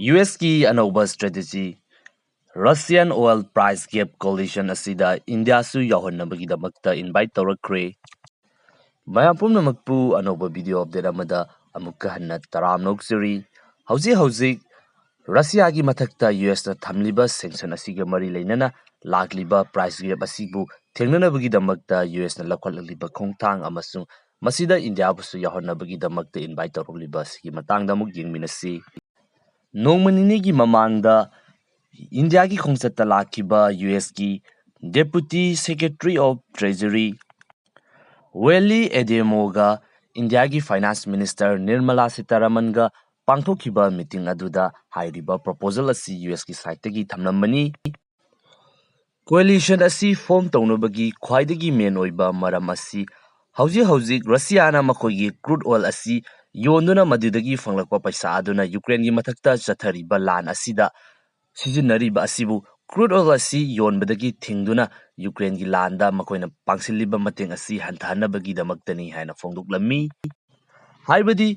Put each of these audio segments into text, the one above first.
US की अनौबा strategy Russian oil price gap coalition asida India su yauhannabagidamagta invite tawrakre mayam pumnamakpu anauba video update amada amukka hanna taram noksiri hauji Russia gi mathakta US na thamliba sanction asiga mari leinana lagliba price gap asibu thengnanabagidamagta US na lakhwalliba khongthang amasung masida India busu yauhannabagidamagta invite tawruliba sigi matangda amuk yengminasi nongmanini mamangda India की खोंगचत्ता लाखिबा US की Deputy Secretary of Treasury Welly Edemoga India की Finance Minister Nirmala Sitharaman ga pangthokhiba meeting aduda hairiba proposal asi US की side tagi thamnambani coalition asi form taunabagi khwaidagi main oiba maram asi hauji Russia na makogi crude oil asi yonduna madudagi fanglakpa paisa aduna Ukraine gi mathakta chathariba lan asida Sizinariba asibu crude oil asi yonbadagi thingduna Ukraine gi landa makoina pangsiliba mateng asi hanthanabagi damaktani haina fongdoklami haibadi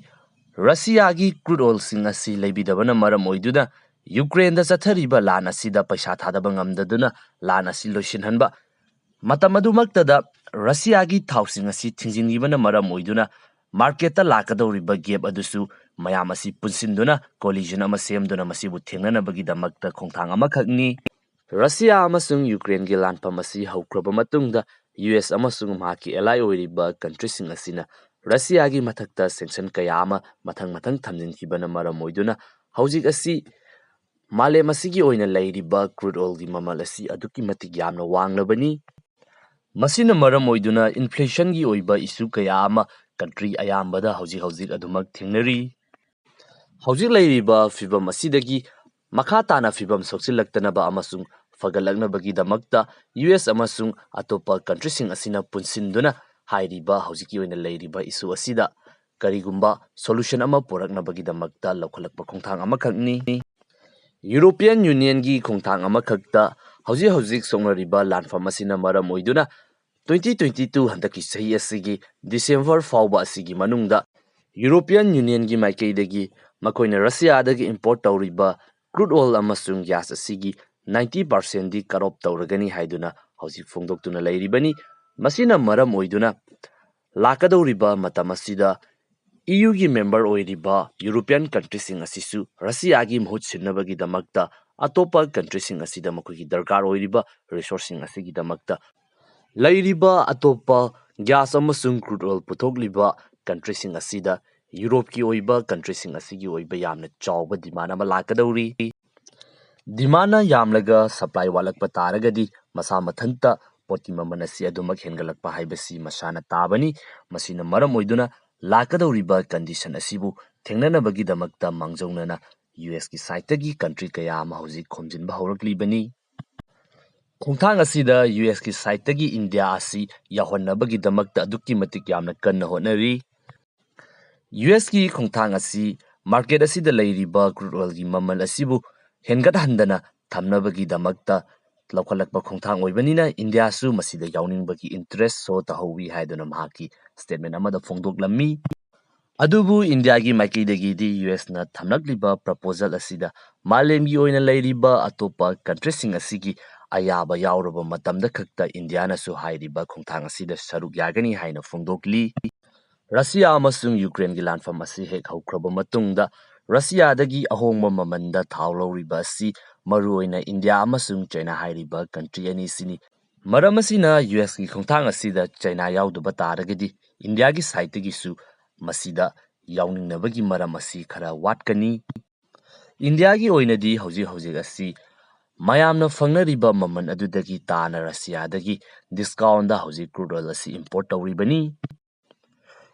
Russia gi crude oil sing asi leibidabana maram oiduna Ukraine da chathariba lan asida paisa thadaba ngamdaduna lan asi loishinhanba matamadumaktada Russia gi thawsing asi thingjinibana maram oiduna market ta lakadoriba gap adusu mayam asi punsinduna coalition ama semduna masibu thengnanabagi damakta khongthang ama khakni Russia amasung Ukraine gi lanpam asi haukraba matungda US amasung mahaki ally oiriba country sing asina Russia gi mathakta sanction kaya ama mathang thamjinkhibana maram oiduna haujik asi malem asigi oina leiriba crude oil gi mamal asi aduki matik yamna wanglabani masina maram oiduna inflation gi oiba issue kaya ama country ayambada hauji adumak thengnari hauji leiriba fibam asidagi makha tana fibam soksilaktanaba amasung fagalaknabagi damakta US amasung atopa country sing asina punsinduna hairiba haujiki oina leiriba issue asida karigumba solution ama poraknabagi damakta lokhalakpa khongthang ama khakni European Union gi khongthang ama khakta hauji songnariba lanfam asina maram oiduna 2022 handaki sahi asigi December fawba asigi manungda European Union gi maikaidagi makoina Russia dagi import tawriba crude oil amasung gas asigi 90% di karop tawragani haiduna hauji fongdoktuna leiribani masina maram oiduna lakadawriba matamasida EU gi member oiriba European countries sing asisu Russia gi mhut sinnabagi damakta atopa countries sing asida makogi darkar oiriba resourcing asigi damakta Lairiba atopa gas amasung crude oil puthokliba country sing asida Europe ki oiba country sing asigi oiba yamna chawba demand ama lakadawri demand yamlaga supply walakpa taragadi masa mathanta poti maman asi adumak hengalakpa haibasi masana tabani masina maram oiduna lakadawriba condition asibu thengnanabagi damakta mangjawnana US ki side tagi country kaya ama hauji khomjinba hawraklibani khongthang asida US ki side tagi India asi yahonnabagi damakta aduki matik yamna kanna honari US ki khongthang asi market asida leiriba crude oil gi mamal asibu hengat handana thamnabagi damakta lokhalakpa khongthang oibanina India su masida yawningbagi interest so tahowi haiduna mahaki statement amada fongdoklami adubu India gi maikaidagi di US na thamnakliba proposal asida malemgi oina leiriba atopa country sing asigi ayaba yauraba matamda khakta India na su hairiba khongthang asida saruk yagani haina fongdokli Russia amasung Ukraine gi lanfam asi hek haukraba matungda Russia dagi ahongba mamanda thawloriba asi maruoina India amasung China hairiba country ani sini maramasina US gi khongthang asida China yauduba taragadi India gi side gi su masida yawningnabagi maram asi khara watkani India gi oinadi hauji asi mayamna fangnariba maman adudagi tana Russia dagi discount da hauji crude oil asi import tawribani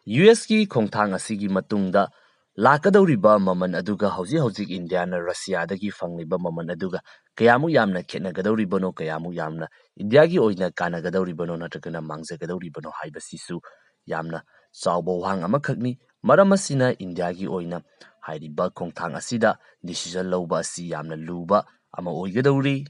US ki khongthang asigi matungda lakadawriba maman aduga hauji India na Russia dagi fangliba maman aduga kayamu yamna khetnagadawribano kayamu yamna India gi oina kanagadawribano natragana mangjagadawribano haibasisu yamna chawba wang amakhakni maram asina India gi oina hairiba khongthang asida decision lawba asi yamna luba ama oigadawri